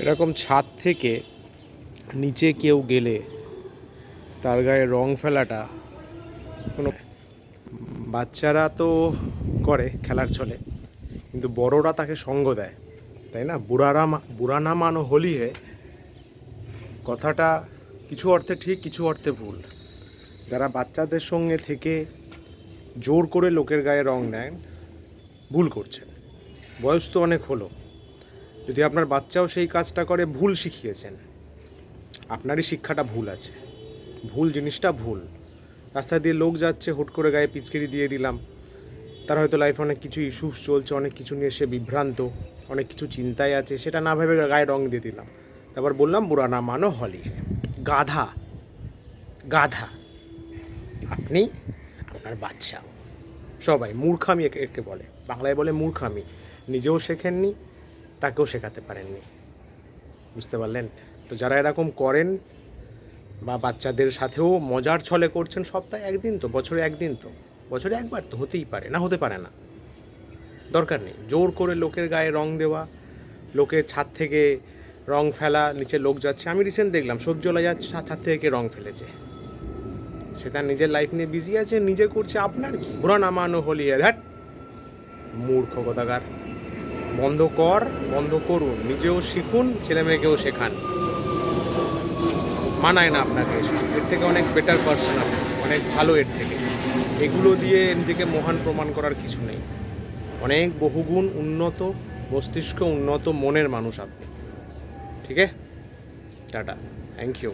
এরকম ছাদ থেকে নিচে কেউ গেলে তার গায়ে রং ফেলাটা কোনো, বাচ্চারা তো করে খেলার ছলে, কিন্তু বড়রা তাকে সঙ্গ দেয়, তাই না? বুড়া না মানো হোলি হে কথাটা কিছু অর্থে ঠিক, কিছু অর্থে ভুল। যারা বাচ্চাদের সঙ্গে থেকে জোর করে লোকের গায়ে রং দেন, ভুল করছেন। বয়স তো অনেক হলো, যদি আপনার বাচ্চাও সেই কাজটা করে, ভুল শিখিয়েছেন, আপনারই শিক্ষাটা ভুল আছে। ভুল জিনিসটা ভুল। রাস্তা দিয়ে লোক যাচ্ছে, হুট করে গায়ে পিচকারি দিয়ে দিলাম, তার হয়তো লাইফে অনেক কিছু ইস্যুস চলছে, অনেক কিছু নিয়ে সে বিভ্রান্ত, অনেক কিছু চিন্তায় আছে, সেটা না ভেবে গায়ে রং দিয়ে দিলাম। তারপর বললাম বুড়া না মানো হলি হে। গাধা, গাধা আপনি, আপনার বাচ্চা, সবাই মূর্খামি একে বলে, বাংলায় বলে মূর্খামি। নিজেও শেখেননি, তাকেও শেখাতে পারেননি, বুঝতে পারলেন? তো যারা এরকম করেন বা বাচ্চাদের সাথেও মজার ছলে করছেন, সপ্তাহে একদিন তো, বছরে একদিন তো, বছরে একবার তো হতেই পারে, না হতে পারে না, দরকার নেই জোর করে লোকের গায়ে রং দেওয়া, লোকের ছাদ থেকে রং ফেলা, নিচে লোক যাচ্ছে। আমি রিসেন্ট দেখলাম সবজিওয়ালা যাচ্ছে, ছাদ থেকে রং ফেলেছে, সেটা নিজের লাইফ নিয়ে বিজি আছে, নিজে করছে, আপনার কি? বুড়া না মানো হলি হ্যাট, মূর্খ কথাকার। বন্ধ করুন, নিজেও শিখুন, ছেলে মেয়েকেও শেখান। মানায় না আপনাকে এসব, এর থেকে অনেক বেটার পারসন আপনি, অনেক ভালো এর থেকে। এগুলো দিয়ে নিজেকে মহান প্রমাণ করার কিছু নেই। অনেক বহুগুণ উন্নত মস্তিষ্ক, উন্নত মনের মানুষ আপনি। ঠিক আছে, টাটা, থ্যাংক ইউ।